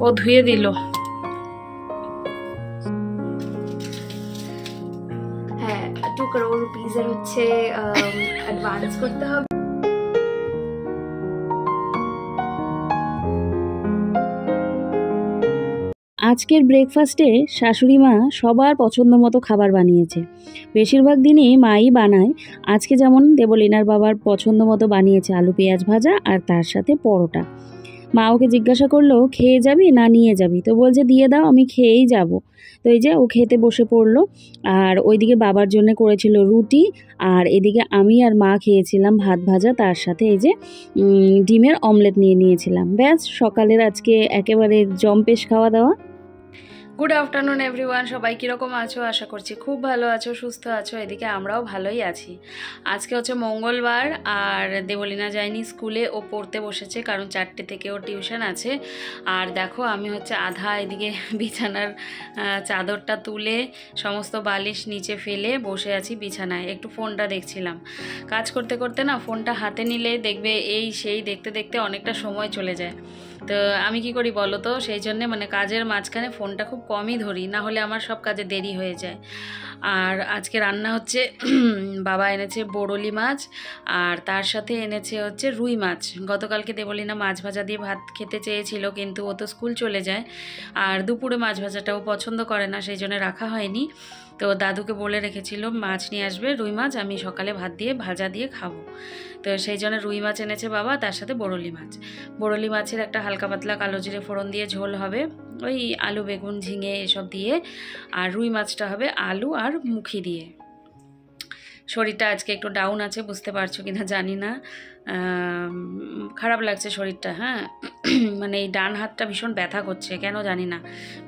ও ধুয়ে দিল। হ্যাঁ, 2 crore রুপিজের হচ্ছে অ্যাডভান্স করতে হবে। আজকের ব্রেকফাস্টে শাশুড়ি মা সবার পছন্দ মতো খাবার বানিয়েছে। বেশিরভাগ দিনই মাই বানায়। আজকে যেমন দেবলীনার বাবার পছন্দ মতো বানিয়েছে আলু পেঁয়াজ ভাজা আর তার সাথে পরোটা। মা ওকে জিজ্ঞাসা করলো, খেয়ে যাবি না নিয়ে যাবি? তো বলছে দিয়ে দাও, আমি খেয়েই যাব। তো এই যে ও খেতে বসে পড়লো। আর ওইদিকে বাবার জন্য করেছিল রুটি, আর এদিকে আমি আর মা খেয়েছিলাম ভাত ভাজা, তার সাথে এই যে ডিমের অমলেট নিয়ে নিয়েছিলাম। ব্যাস, সকালের আজকে একেবারে জম্পেশ খাওয়া দাওয়া। গুড আফটারনুন এভরিওয়ান, সবাই কীরকম আছো? আশা করছি খুব ভালো আছো, সুস্থ আছো। এদিকে আমরাও ভালোই আছি। আজকে হচ্ছে মঙ্গলবার, আর দেবলীনা যায়নি স্কুলে, ও পড়তে বসেছে, কারণ 4টে থেকে ওর টিউশন আছে। আর দেখো আমি হচ্ছে আধা এদিকে বিছানার চাদরটা তুলে সমস্ত বালিশ নিচে ফেলে বসে আছি বিছানায়, একটু ফোনটা দেখছিলাম। কাজ করতে করতে না ফোনটা হাতে নিলে দেখবে এই সেই দেখতে দেখতে অনেকটা সময় চলে যায়। তো আমি কি করি বলো তো, সেই জন্যে মানে কাজের মাঝখানে ফোনটা খুব কমই ধরি, না হলে আমার সব কাজে দেরি হয়ে যায়। আর আজকে রান্না হচ্ছে বাবা এনেছে বড়লি মাছ, আর তার সাথে এনেছে হচ্ছে রুই মাছ। গতকালকে দেবলীনা মাছ ভাজা দিয়ে ভাত খেতে চেয়েছিল, কিন্তু ও তো স্কুল চলে যায়, আর দুপুরে মাছ ভাজাটাও পছন্দ করে না, সেই জন্য রাখা হয়নি। তো দাদুকে বলে রেখেছিল মাছ নিয়ে আসবে, রুই মাছ, আমি সকালে ভাত দিয়ে ভাজা দিয়ে খাবো। তো সেই জন্য রুই মাছ এনেছে বাবা, তার সাথে বড়লি মাছ। বড়লি মাছের একটা হালকা পাতলা কালো জিরে ফোড়ন দিয়ে ঝোল হবে, ওই আলু বেগুন ঝিঙে এসব দিয়ে। আর রুই মাছটা হবে আলু আর মুখি দিয়ে। শরীরটা আজকে একটু ডাউন আছে, বুঝতে পারছো কিনা জানি না, খারাপ লাগছে শরীরটা। হ্যাঁ মানে এই ডান হাতটা ভীষণ ব্যথা করছে, কেন জানি না,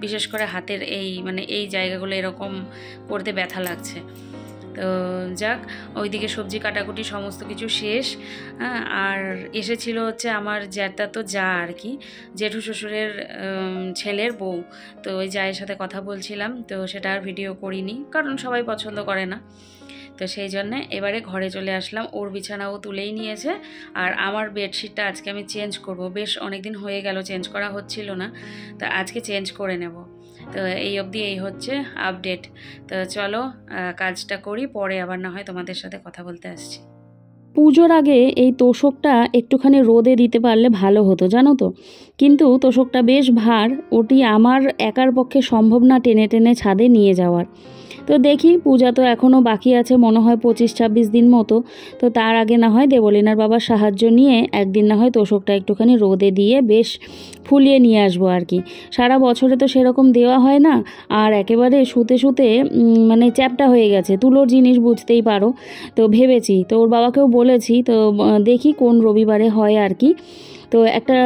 বিশেষ করে হাতের এই মানে এই জায়গাগুলো এরকম করতে ব্যথা লাগছে। তো যাক, ওইদিকে সবজি কাটাকুটি সমস্ত কিছু শেষ। হ্যাঁ, আর এসেছিল হচ্ছে আমার জ্যাঠাতো যা আর কি, জেঠু শ্বশুরের ছেলের বউ। তো ওই জায়ের সাথে কথা বলছিলাম, তো সেটা আর ভিডিও করিনি, কারণ সবাই পছন্দ করে না। তো সেই জন্যে এবারে ঘরে চলে আসলাম। ওর বিছানাও তুলেই নিয়েছে, আর আমার বেডশিটটা আজকে আমি চেঞ্জ করব। বেশ অনেক দিন হয়ে গেল চেঞ্জ করা হচ্ছিল না, তো আজকে চেঞ্জ করে নেব। তো এই অবধি এই হচ্ছে আপডেট। তো চলো কাজটা করি, পরে আবার না হয় তোমাদের সাথে কথা বলতে আসছি। পুজোর আগে এই তোষকটা একটুখানি রোদে দিতে পারলে ভালো হতো, জানো তো। কিন্তু তোষকটা বেশ ভার, ওটি আমার একার পক্ষে সম্ভব না টেনে টেনে ছাদে নিয়ে যাওয়ার। তো দেখি, পূজা তো এখনও বাকি আছে মনে হয় 25-26 দিন মতো। তো তার আগে না হয় দেবলীনার বাবার সাহায্য নিয়ে একদিন না হয় তোষকটা একটুখানি রোদে দিয়ে বেশ ফুলিয়ে নিয়ে আসবো আর কি। সারা বছরে তো সেরকম দেওয়া হয় না, আর একেবারে শুতে শুতে মানে চ্যাপটা হয়ে গেছে, তুলোর জিনিস বুঝতেই পারো। তো ভেবেছি, তো ওর বাবাকেও বলেছি, তো দেখি কোন রবিবারে হয় আর কি। তো একটা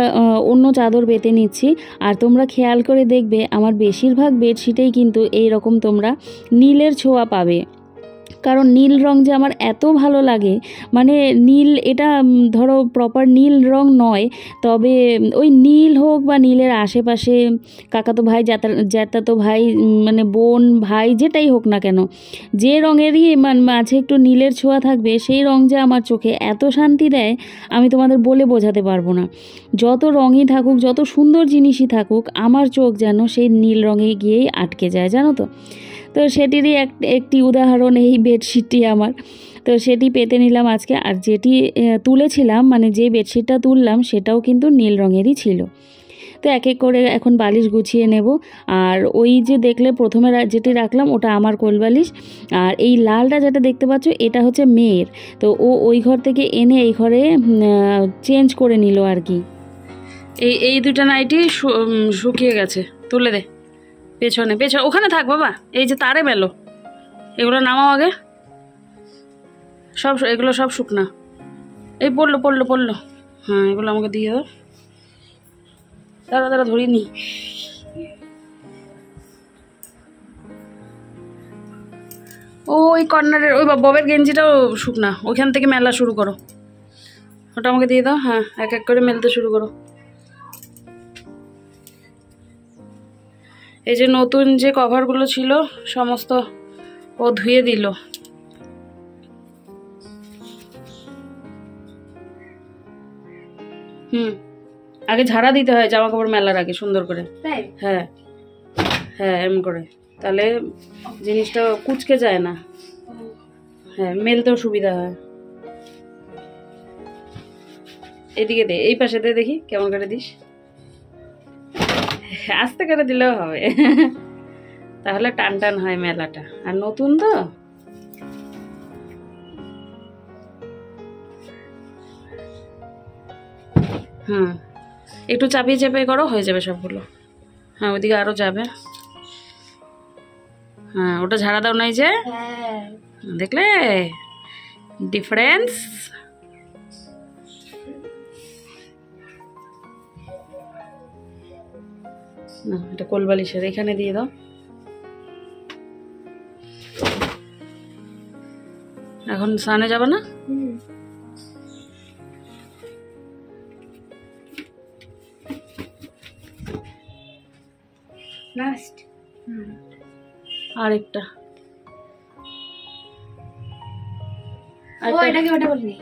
অন্য চাদর পেতে নিচ্ছি। আর তোমরা খেয়াল করে দেখবে আমার বেশিরভাগ বেডশিটেই কিন্তু এই রকম তোমরা নীলের ছোঁয়া পাবে, কারণ নীল রং যে আমার এত ভালো লাগে। মানে নীল এটা ধরো প্রপার নীল রং নয়, তবে ওই নীল হোক বা নীলের আশেপাশে কাকাতো ভাই জ্যাঠাতো ভাই মানে বোন ভাই যেটাই হোক না কেন, যে রঙেরই মাঝে একটু নীলের ছোঁয়া থাকবে, সেই রং যে আমার চোখে এত শান্তি দেয় আমি তোমাদের বলে বোঝাতে পারবো না। যত রঙই থাকুক, যত সুন্দর জিনিসই থাকুক, আমার চোখ যেন সেই নীল রঙে গিয়েই আটকে যায়, জানো তো। তো সেটিরই একটি উদাহরণ এই বেডশিটটি আমার। তো সেটি পেতে নিলাম আজকে। আর যেটি তুলেছিলাম, মানে যে বেডশিটটা তুললাম, সেটাও কিন্তু নীল রঙেরই ছিল। তো এক এক করে এখন বালিশ গুছিয়ে নেব। আর ওই যে দেখলে প্রথমে যেটি রাখলাম ওটা আমার কোলবালিশ, আর এই লালটা যেটা দেখতে পাচ্ছ এটা হচ্ছে মেয়ের। তো ও ওই ঘর থেকে এনে এই ঘরে চেঞ্জ করে নিল আর কি। এই দুটা নাইটি শুকিয়ে গেছে, তুলে দে। পেছনে ওখানে থাক বাবা, এই যে তারে মেলো, এগুলো নামাও আগে, সব এগুলো সব শুকনা। এই পড়লো। হ্যাঁ, এগুলো আমাকে দিয়ে দাও, দাঁড়া ধরিনি। ওই কর্নারের ওই ববের গেঞ্জিটাও শুকনা, ওইখান থেকে মেলা শুরু করো, ওটা আমাকে দিয়ে দাও। হ্যাঁ, এক এক করে মেলতে শুরু করো। এই যে নতুন যে কভারগুলো ছিল সমস্ত ও ধুয়ে দিল। আগে ঝাড়া দিতে হয় জামা কাপড় মেলার আগে সুন্দর করে। তাই? হ্যাঁ হ্যাঁ, এমন করে, তাহলে জিনিসটা কুচকে যায় না। হ্যাঁ, মেলতেও সুবিধা হয়। এদিকে দে, এই পাশে দে, দেখি কেমন করে দিস। আস্তে করে দিলেও হবে, তাহলে টান টান হয় মেলাটা। আর নতুন তো, হুম, একটু চাপিয়ে চাপিয়ে করো, হয়ে যাবে সবগুলো। হ্যাঁ, ওইদিকে আরো যাবে। হ্যাঁ, ওটা ঝাড়া দাও নাই যে, হ্যাঁ। দেখলে ডিফারেন্স। না, এটা কোলবালিশের এখানে দিয়ে দাও। এখন স্নানে যাবে না? লাস্ট। আরেকটা, ও এটাকে ওটা বলিনি।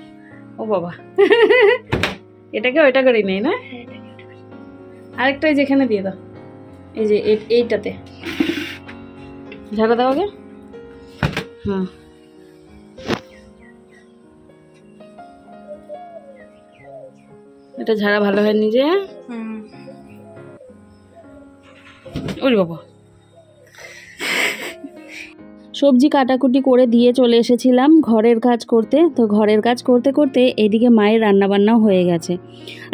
ও বাবা, এটাকে ওইটা করি নেই না। আরেকটা যেখানে দিয়ে দাও, এই যে এইটাতে ঝাড়া দাও আগে। হুম, এটা ঝাড়া ভালো হয় নিজে। ওরে বাবা, সবজি কাটাকুটি করে দিয়ে চলে এসেছিলাম ঘরের কাজ করতে। তো ঘরের কাজ করতে করতে এদিকে মায়ের রান্নাবান্নাও হয়ে গেছে।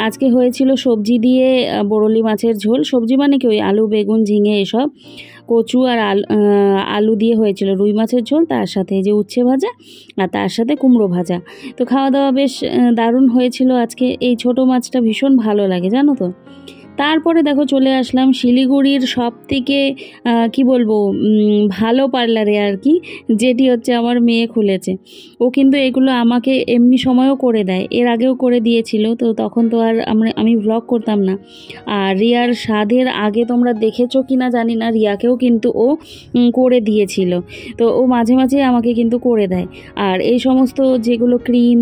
আজকে হয়েছিল সবজি দিয়ে বরলি মাছের ঝোল। সবজি মানে কি ওই আলু বেগুন ঝিঙে এসব, কচু আর আলু দিয়ে হয়েছিল রুই মাছের ঝোল, তার সাথে এই যে উচ্ছে ভাজা আর তার সাথে কুমড়ো ভাজা। তো খাওয়া দাওয়া বেশ দারুণ হয়েছিল আজকে। এই ছোট মাছটা ভীষণ ভালো লাগে জানো তো। তারপরে দেখো চলে আসলাম শিলিগুড়ির সব থেকে কি বলবো ভালো পার্লারে আর কি, যেটি হচ্ছে আমার মেয়ে খুলেছে। ও কিন্তু এগুলো আমাকে এমনি সময়ও করে দেয়, এর আগেও করে দিয়েছিল। তো তখন তো আর আমি ভ্লগ করতাম না। আর রিয়ার স্বাদের আগে তোমরা দেখেছো কি না জানি না, রিয়াকেও কিন্তু ও করে দিয়েছিল। তো ও মাঝে মাঝে আমাকে কিন্তু করে দেয়। আর এই সমস্ত যেগুলো ক্রিম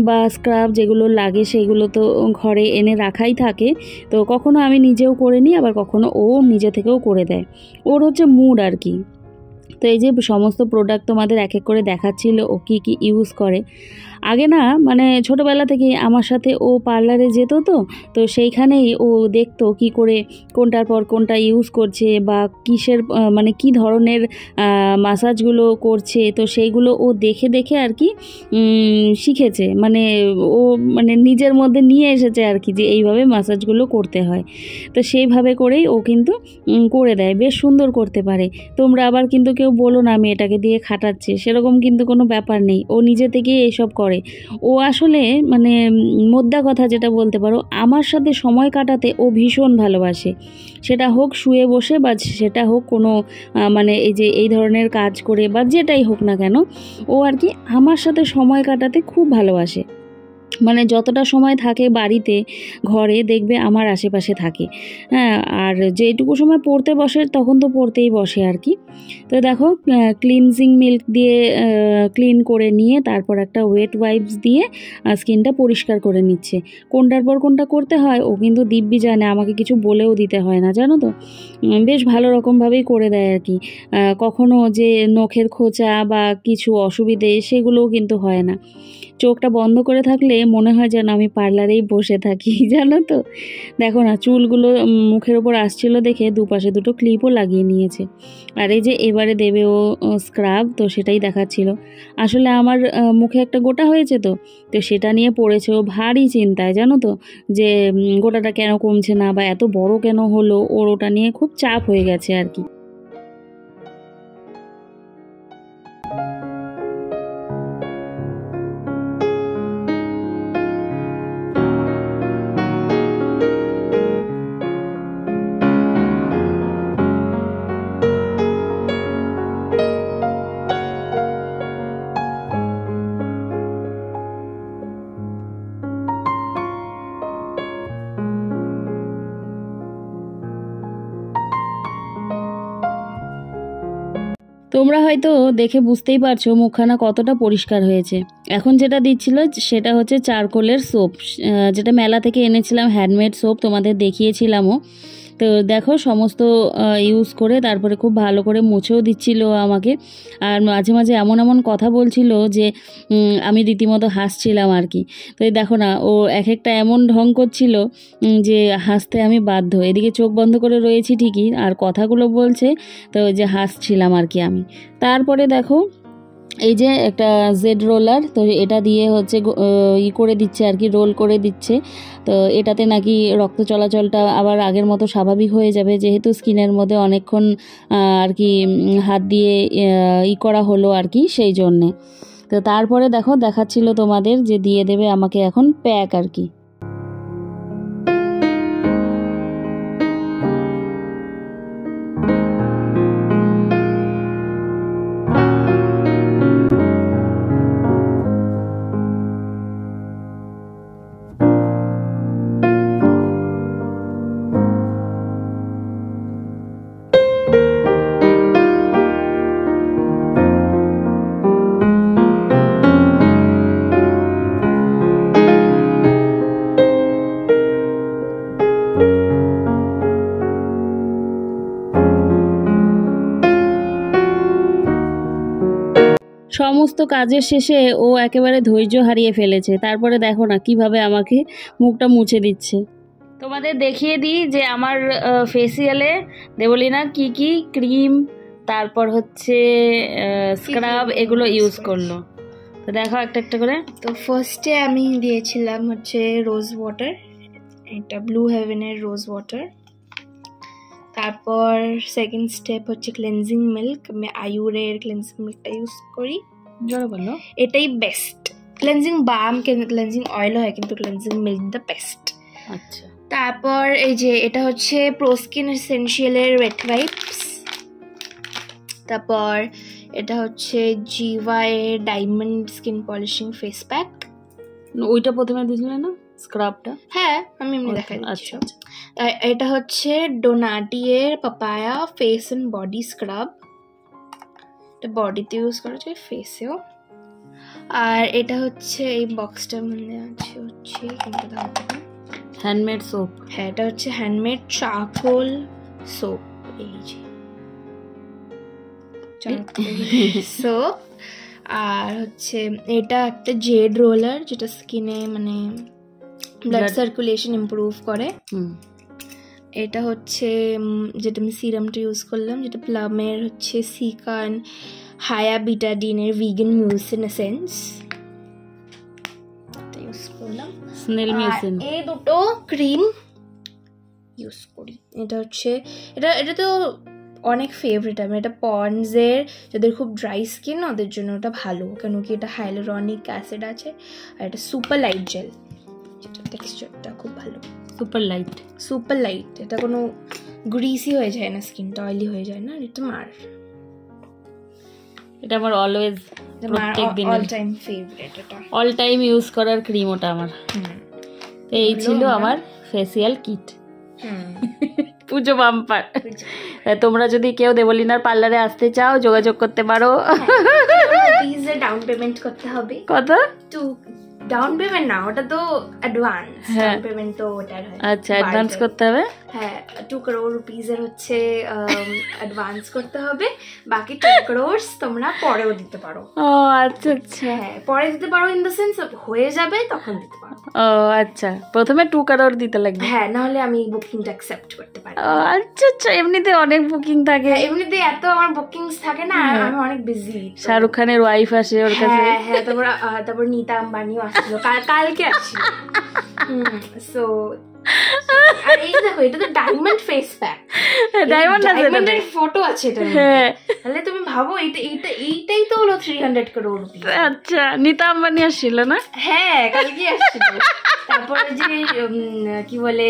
বা স্ক্রাব যেগুলো লাগে সেগুলো তো ঘরে এনে রাখাই থাকে। তো কখনো আমি নিজেও করে নিই, আবার কখনো ও নিজে থেকেও করে দেয়। ওর হচ্ছে মুড আর কি। তো এই যে সমস্ত প্রোডাক্ট তোমাদের এক এক করে দেখাচ্ছিল ও কি কি ইউজ করে। আগে না মানে ছোটোবেলা থেকে আমার সাথে ও পার্লারে যেত, তো সেইখানেই ও দেখতো কি করে কোনটার পর কোনটা ইউজ করছে বা কিসের মানে কি ধরনের মাসাজগুলো করছে। তো সেইগুলো ও দেখে দেখে আর কি শিখেছে, মানে ও মানে নিজের মধ্যে নিয়ে এসেছে আর কি, যে এইভাবে মাসাজগুলো করতে হয়। তো সেইভাবে করেই ও কিন্তু করে দেয়, বেশ সুন্দর করতে পারে। তোমরা আবার কিন্তু কেউ বলো না আমি এটাকে দিয়ে খাটাচ্ছি, সেরকম কিন্তু কোনো ব্যাপার নেই। ও নিজে থেকেই এসব করে। ও আসলে মানে মোদ্দা কথা যেটা বলতে পারো, আমার সাথে সময় কাটাতে ও ভীষণ ভালোবাসে। সেটা হোক শুয়ে বসে বা সেটা হোক কোনো মানে এই যে এই ধরনের কাজ করে বা যেটাই হোক না কেন, ও আর কি আমার সাথে সময় কাটাতে খুব ভালোবাসে। মানে যতটা সময় থাকে বাড়িতে ঘরে দেখবে আমার আশেপাশে থাকে। হ্যাঁ, আর যেটুকু সময় পড়তে বসে তখন তো পড়তেই বসে আর কি। তো দেখো ক্লিনজিং মিল্ক দিয়ে ক্লিন করে নিয়ে তারপর একটা ওয়েট ওয়াইপস দিয়ে স্কিনটা পরিষ্কার করে নিচ্ছে। কোনটার পর কোনটা করতে হয় ও কিন্তু দিব্যি জানে, আমাকে কিছু বলেও দিতে হয় না জানো তো। বেশ ভালো রকমভাবেই করে দেয় আর কি। কখনো যে নখের খোঁচা বা কিছু অসুবিধে সেগুলোও কিন্তু হয় না। চোখটা বন্ধ করে থাকলে মনে হয় যেন আমি পার্লারেই বসে থাকি জানো তো। দেখো না চুলগুলো মুখের ওপর আসছিল দেখে দুপাশে দুটো ক্লিপও লাগিয়ে নিয়েছে। আর এই যে এবারে দেবে ও স্ক্রাব, তো সেটাই দেখাচ্ছিল। আসলে আমার মুখে একটা গোটা হয়েছে, তো সেটা নিয়ে পড়েছে ও ভারী চিন্তায় জানো তো, যে গোটাটা কেন কমছে না বা এত বড় কেন হলো, ওর ওটা নিয়ে খুব চাপ হয়ে গেছে আর কি। তোমরা হয়তো দেখে বুঝতেই পারছো মুখখানা কতটা পরিষ্কার হয়েছে। এখন যেটা দিচ্ছিল সেটা হচ্ছে চারকোলের সোপ, যেটা মেলা থেকে এনেছিলাম, হ্যান্ডমেড সোপ, তোমাদের দেখিয়েছিলামও। তো দেখো সমস্ত ইউজ করে তারপরে খুব ভালো করে মুছেও দিচ্ছিল আমাকে। আর মাঝে মাঝে এমন এমন কথা বলছিল যে আমি রীতিমতো হাসছিলাম আর কি। তো এই দেখো না, ও এক একটা এমন ঢং করছিল যে হাসতে আমি বাধ্য। এদিকে চোখ বন্ধ করে রয়েছি ঠিকই, আর কথাগুলো বলছে, তো যে হাসছিলাম আর কি আমি। তারপরে দেখো এই যে একটা জেড রোলার, তো এটা দিয়ে হচ্ছে করে দিচ্ছে আর কি, রোল করে দিচ্ছে। তো এটাতে নাকি রক্ত চলাচলটা আবার আগের মতো স্বাভাবিক হয়ে যাবে, যেহেতু স্কিনের মধ্যে অনেকক্ষণ আর কি হাত দিয়ে করা হলো আর কি, সেই জন্যে। তো তারপরে দেখো দেখাচ্ছিল তোমাদের যে দিয়ে দেবে আমাকে এখন প্যাক আর কি। সমস্ত কাজের শেষে ও একেবারে ধৈর্য হারিয়ে ফেলেছে। তারপরে দেখো না কিভাবে আমাকে মুখটা মুছে দিচ্ছে। তোমাদের দেখিয়ে দিই যে আমার ফেসিয়ালে দেবলীনা কি কি ক্রিম, তারপর হচ্ছে স্ক্রাব, এগুলো ইউজ করলো। তো দেখো একটা একটা করে। তো ফার্স্টে আমি দিয়েছিলাম হচ্ছে রোজ ওয়াটার, এটা ব্লু হেভেনের রোজ ওয়াটার। তারপর সেকেন্ড স্টেপ হচ্ছে ক্লেনজিং মিল্ক, আমি আয়ুরের ক্লেনজিং মিল্কটা ইউজ করি। জোরে বলো। এটাই বেস্ট ক্লেনজিং বাম, ক্লেনজিং অয়েল হয় কিন্তু ক্লেনজিং মিল্ক দ্য বেস্ট। আচ্ছা। তারপর এই যে এটা হচ্ছে প্রো স্কিন এসেনশিয়ালের ওয়েট ওয়াইপস। তারপর এটা হচ্ছে জিভাই diamond skin polishing face pack. ওইটা প্রথমে দিছিলে না স্ক্রাবটা? হ্যাঁ, আমি এমনি দেখাই দিচ্ছি। আচ্ছা। এটা হচ্ছে ডোনাটিয়ের papaya face and body scrub, এটা বডিতে ইউজ করা যায়, ফেসেও। আর এটা হচ্ছে এই বক্সটার মধ্যে আছে হচ্ছে হ্যান্ডমেড সোপ। হ্যাঁ, এটা হচ্ছে হ্যান্ডমেড চারকোল সোপ, এই যে সোপ। আর হচ্ছে এটা একটা জেড রোলার, যেটা স্কিনে মানে ব্লাড সার্কুলেশন ইমপ্রুভ করে। এটা হচ্ছে যেটা আমি সিরামটা ইউজ করলাম, যেটা প্লামের হচ্ছে সিকান হায়া বিটাডিনের ভিগান মিউসিন এসেন্স, এটা ইউজ করলাম। Snail mucin. এই দুটো ক্রিম ইউজ করি। এটা হচ্ছে এটা তো অনেক ফেভারিট আমার, এটা পন্ডসের, যাদের খুব ড্রাই স্কিন ওদের জন্য ওটা ভালো, কেন কি এটা হাইলোরনিক অ্যাসিড আছে। আর এটা সুপার লাইট জেল, যেটা টেক্সচারটা খুব ভালো, সুপার লাইট। সুপার লাইট, এটা কোনো গ্রিসি হয়ে যায় না, স্কিনটা অয়েলি হয়ে যায় না। এটা এটা আমার অলওয়েজ প্রত্যেকদিন অল টাইম ফেভারিট, এটা অল টাইম ইউজ করার ক্রিম ওটা আমার। এই ছিল আমার ফেসিয়াল কিট, পুজো বাম্পার। তোমরা যদি কেউ দেবলীনার পার্লারে আসতে চাও যোগাযোগ করতে পারো। ডাউন পেমেন্ট করতে হবে। কত? ডাউন পেমেন্ট না, ওটা তো অ্যাডভান্স। ডাউন পেমেন্ট তো ওটার হয়। আচ্ছা, অ্যাডভান্স করতে হবে। হ্যাঁ, 2 crore rupees এর হচ্ছে অ্যাডভান্স করতে হবে, বাকি 2 crores তোমরা পরেও দিতে পারো। ও আচ্ছা আচ্ছা। হ্যাঁ, পরে দিতে পারো ইন দ্য সেন্স হয়ে যাবে তখন দিতে পারো। ও আচ্ছা, প্রথমে 2 crore দিতে লাগবে। হ্যাঁ, নাহলে আমি বুকিংটা অ্যাকসেপ্ট করতে পারি। ও আচ্ছা আচ্ছা, এমনিতে অনেক বুকিং থাকে। এমনিতে এত আমার বুকিংস থাকে না, আমি অনেক বিজি। শাহরুখ খানের ওয়াইফ আসে ওর কাছে। হ্যাঁ, তারপর নীতা আম্বানিও আসছিল, কালকে আসছিল। সো আর এই দেখো, এটা তো ডায়মন্ড ফেস প্যাক, ডায়মন্ডের ফটো আছে এটা। তাহলে তুমি ভাবো এইটাই তো হলো 300 crore rupees। আচ্ছা, নীতা আম্বানি আসছিল না? হ্যাঁ, কালকে আসছিল। তারপরে যে কি বলে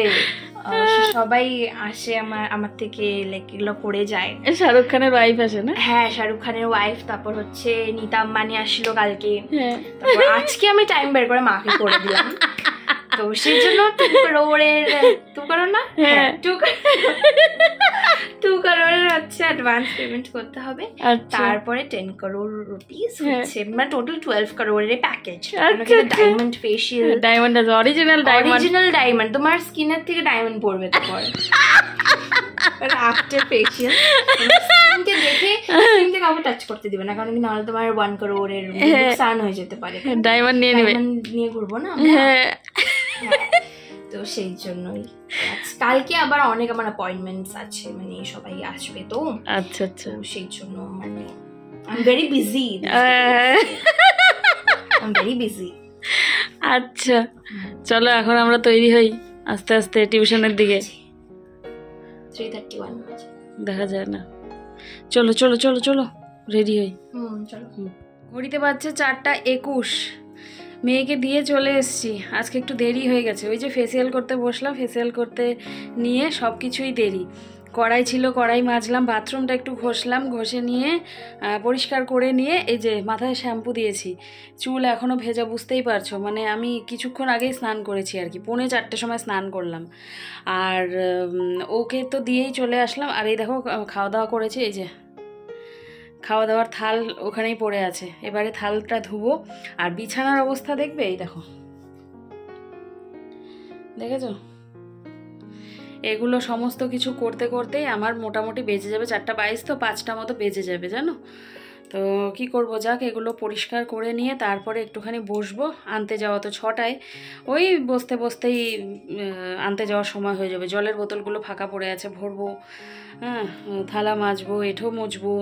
সবাই আসে আমার থেকে এগুলো করে যায়। শাহরুখ খানের ওয়াইফ আসে না? হ্যাঁ, শাহরুখ খানের ওয়াইফ, তারপর হচ্ছে নীতা আম্বানি আসলো কালকে। তারপর আজকে আমি টাইম বের করে মাকে করে দিলাম, তো সেই জন্য 2 crore হচ্ছে অ্যাডভান্স পেমেন্ট করতে হবে, আচ্ছা। তারপরে 10 crore rupees হচ্ছে, মানে টোটাল 12 crore এর প্যাকেজ। আচ্ছা, diamond facial, diamond original diamond, তোমার স্কিনের থেকে ডায়মন্ড পড়বে তারপর আফটার ফেশিয়াল। স্কিনকে দেখে স্কিনকে কাউকে টাচ করতে দিবে না, কারণ নাহলে তোমার 1 crore এর নুকসান হয়ে যেতে পারে। ডায়মন্ড নিয়ে নেবে, নিয়ে ঘুরবো না। হ্যাঁ তো সেই জন্যই কালকে আবার অনেক আমার অ্যাপয়েন্টমেন্টস আছে, মানে সবাই আসবে তো। আচ্ছা আচ্ছা, তো সেই জন্য মানে আই এম ভেরি বিজি, আচ্ছা চলো এখন আমরা তৈরি হই আস্তে আস্তে টিউশনের দিকে। 3:31 বাজে, দেখা যায় না। চলো চলো চলো চলো রেডি হই। চলো। ঘড়িতে বাজছে 4:21। মেয়েকে দিয়ে চলে এসেছি, আজকে একটু দেরি হয়ে গেছে। ওই যে ফেসিয়াল করতে বসলাম, ফেসিয়াল করতে নিয়ে সব কিছুই দেরি। কড়াই ছিল, কড়াই মাজলাম, বাথরুমটা একটু ঘষলাম, ঘষে নিয়ে পরিষ্কার করে নিয়ে এই যে মাথায় শ্যাম্পু দিয়েছি। চুল এখনও ভেজা, বুঝতেই পারছো, মানে আমি কিছুক্ষণ আগেই স্নান করেছি আর কি, 4:45 সময় স্নান করলাম। আর ওকে তো দিয়েই চলে আসলাম। আর এই দেখো খাওয়া দাওয়া করেছি, এই যে খাওয়া দাওয়ার থাল ওখানেই পড়ে আছে, এবারে থালটা ধুবো। আর বিছানার অবস্থা দেখবে, এই দেখো, দেখেছো? এগুলো সমস্ত কিছু করতে করতেই আমার মোটামুটি বেজে যাবে 4:22, তো 5টা মতো বেজে যাবে জানো। তো কি করব, যাক এগুলো পরিষ্কার করে নিয়ে তারপরে একটুখানি বসবো। আনতে যাওয়া তো 6টায়, ওই বসতে বসতেই আনতে যাওয়ার সময় হয়ে যাবে। জলের বোতলগুলো ফাঁকা পড়ে আছে, ভরবো, হ্যাঁ, থালা মাজবো, এঁঠো মুছবো,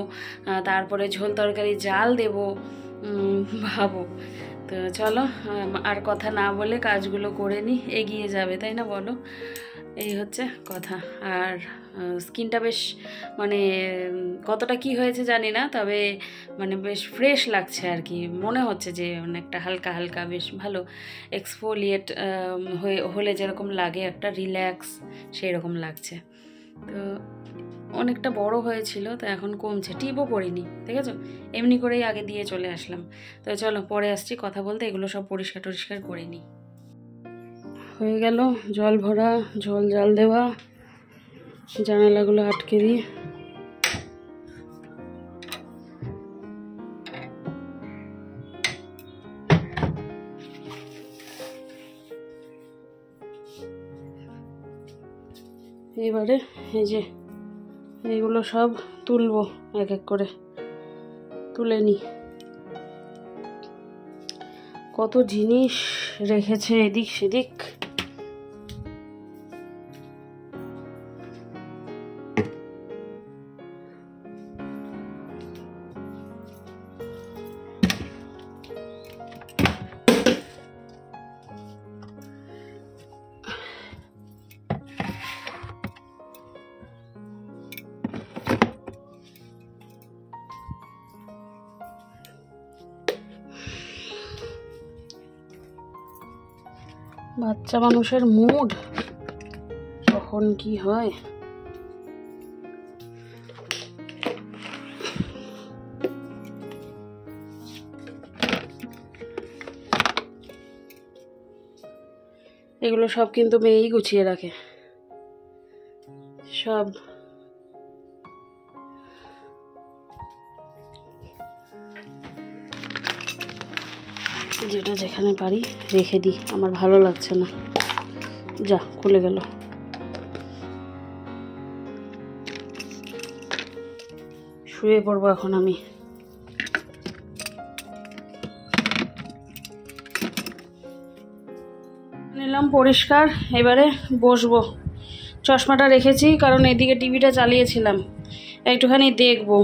তারপরে ঝোল তরকারি জাল দেবো, ভাবো। তো চলো আর কথা না বলে কাজগুলো করে নিই, এগিয়ে যাবে, তাই না বলো? এই হচ্ছে কথা। আর স্কিনটা বেশ, মানে কতটা কি হয়েছে জানি না, তবে মানে বেশ ফ্রেশ লাগছে আর কি, মনে হচ্ছে যে অনেকটা হালকা হালকা বেশ ভালো এক্সফোলিয়েট হলে যেরকম লাগে, একটা রিল্যাক্স সেই রকম লাগছে। তো অনেকটা বড় হয়েছিল, তো এখন কমছে। টিপও পরিনি, ঠিক আছে, এমনি করেই আগে দিয়ে চলে আসলাম। তো চলো পরে আসছি কথা বলতে, এগুলো সব পরিষ্কার টরিষ্কার করে নিই। হয়ে গেল জল ভরা, জল জাল দেওয়া, জানালাগুলো আটকে দিয়ে। এবারে এই যে এইগুলো সব তুলবো, এক এক করে তুলে নিই। কত জিনিস রেখেছে এদিক সেদিক। বাচ্চা মানুষের মুড কখন কি হয়। এগুলো সব কিন্তু মেয়েই গুছিয়ে রাখে, সব যেটা যেখানে পারি রেখে দিই, আমার ভালো লাগছে না। যা খুলে গেল। শুয়ে পড়বো এখন আমি। নিলাম পরিষ্কার, এবারে বসবো। চশমাটা রেখেছি কারণ এদিকে টিভিটা চালিয়েছিলাম, একটুখানি দেখবো।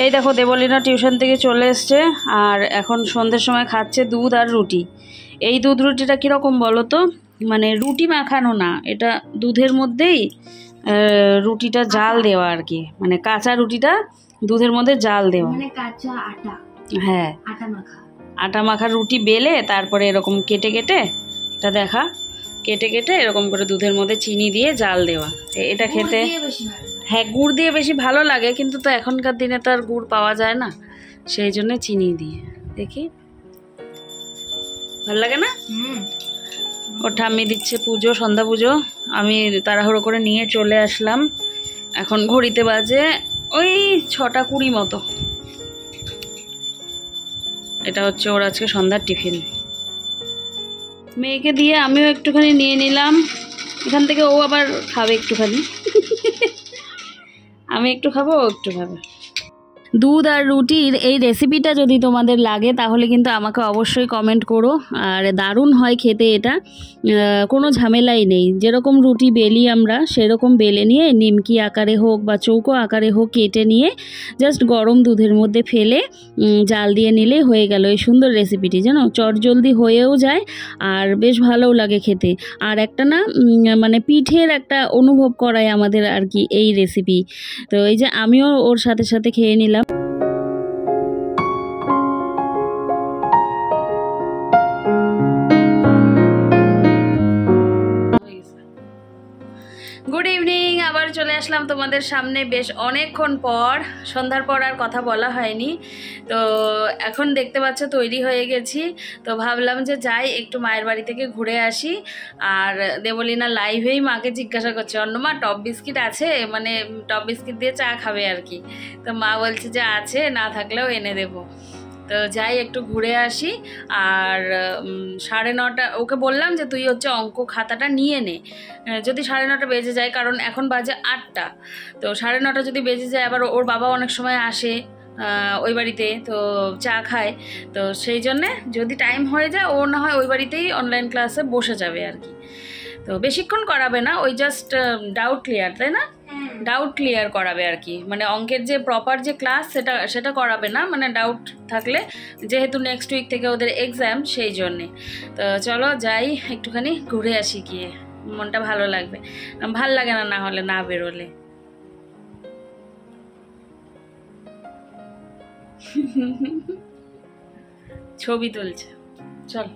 এই দেখো দেবলীনা টিউশন থেকে চলে এসছে, আর এখন সন্ধ্যের সময় খাচ্ছে দুধ আর রুটি। এই দুধ রুটিটা কীরকম বলো তো, মানে রুটি মাখানো না, এটা দুধের মধ্যেই রুটিটা জাল দেওয়া আর কি, মানে কাঁচা রুটিটা দুধের মধ্যে জাল দেওয়া, মানে কাঁচা আটা, হ্যাঁ আটা মাখা, আটা মাখার রুটি বেলে তারপরে এরকম কেটে কেটে, এটা দেখা, কেটে কেটে এরকম করে দুধের মধ্যে চিনি দিয়ে জাল দেওয়া। এটা খেতে, হ্যাঁ গুড় দিয়ে বেশি ভালো লাগে, কিন্তু তো এখনকার দিনে তো আর গুড় পাওয়া যায় না, সেই জন্য চিনি দিয়ে দেখি, ভালো লাগে না? ওর ঠাম্মি দিচ্ছে পুজো, সন্ধ্যা পুজো। আমি তাড়াহুড়ো করে নিয়ে চলে আসলাম, এখন ঘড়িতে বাজে ওই 6:20 মতো। এটা হচ্ছে ওর আজকে সন্ধ্যার টিফিন। মেয়েকে দিয়ে আমিও একটুখানি নিয়ে নিলাম, এখান থেকে ও আবার খাবে একটুখানি। আমি একটু খাবো, ও একটু খাবে। দুধ আর রুটির এই রেসিপিটা যদি তোমাদের লাগে তাহলে কিন্তু আমাকে অবশ্যই কমেন্ট করো। আর দারুণ হয় খেতে এটা, কোনো ঝামেলাই নেই। যেরকম রুটি বেলি আমরা সেরকম বেলে নিয়ে নিমকি আকারে হোক বা চৌকো আকারে হোক কেটে নিয়ে জাস্ট গরম দুধের মধ্যে ফেলে জাল দিয়ে নিলেই হয়ে গেল এই সুন্দর রেসিপিটি। জানো, চটজলদি হয়েও যায় আর বেশ ভালোও লাগে খেতে। আর একটা না মানে পিঠের একটা অনুভব করায় আমাদের আর কি এই রেসিপি। তো এই যে আমিও ওর সাথে সাথে খেয়ে নিলাম। গুড ইভিনিং, আবার চলে আসলাম তোমাদের সামনে বেশ অনেকক্ষণ পর। সন্ধ্যার পর আর কথা বলা হয়নি, তো এখন দেখতে পাচ্ছ তৈরি হয়ে গেছি। তো ভাবলাম যে যাই একটু মায়ের বাড়ি থেকে ঘুরে আসি। আর দেবলীনা লাইভেই মাকে জিজ্ঞাসা করছে, অন্যমা টপ বিস্কিট আছে, মানে টপ বিস্কিট দিয়ে চা খাবে আর কি। তো মা বলছে যে আছে, না থাকলেও এনে দেবো। তো যাই একটু ঘুরে আসি। আর 9:30 ওকে বললাম যে তুই হচ্ছে অঙ্ক খাতাটা নিয়ে নে, যদি 9:30 বেজে যায়, কারণ এখন বাজে 8টা। তো 9:30 যদি বেজে যায়, আবার ওর বাবা অনেক সময় আসে ওই বাড়িতে, তো চা খায়। তো সেই জন্যে যদি টাইম হয়ে যায় ও না হয় ওই বাড়িতেই অনলাইন ক্লাসে বসে যাবে আর কি। তো বেশিক্ষণ করাবে না, ওই জাস্ট ডাউট ক্লিয়ার, তাই না? ডাউট ক্লিয়ার করাবে আর কি, মানে অঙ্কের যে প্রপার যে ক্লাস সেটা করাবে না, মানে ডাউট থাকলে, যেহেতু নেক্সট উইক থেকে ওদের এক্সাম সেই জন্যে। তো চলো যাই একটুখানি ঘুরে আসি, গিয়ে মনটা ভালো লাগবে। ভাল লাগে না হলে না বেরোলে। ছবি তুলছে, চল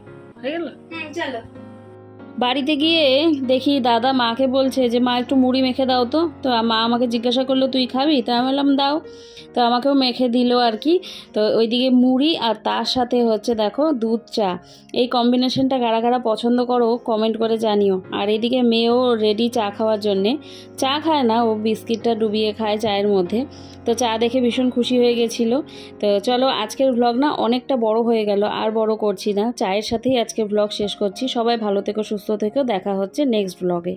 হয়ে গেল। চলো। বাড়িতে গিয়ে দেখি দাদা মাকে বলছে যে মা একটু মুড়ি মেখে দাও তো। তো মা আমাকে জিজ্ঞাসা করলো তুই খাবি? তো আমি বললাম দাও। তো আমাকেও মেখে দিল আর কি। তো ওইদিকে মুড়ি আর তার সাথে হচ্ছে দেখো দুধ চা, এই কম্বিনেশনটা কারা কারা পছন্দ করো কমেন্ট করে জানিও। আর এইদিকে মেয়েও রেডি চা খাওয়ার জন্যে। চা খায় না, ও বিস্কিটটা ডুবিয়ে খায় চায়ের মধ্যে। তো চা দেখে ভীষণ খুশি হয়ে গেছিলো। তো চলো আজকের ভ্লগ না অনেকটা বড় হয়ে গেল, আর বড় করছি না, চায়ের সাথেই আজকে ভ্লগ শেষ করছি। সবাই ভালো থেকো, সুস্থ থেকো, দেখা হচ্ছে নেক্সট ভ্লগে।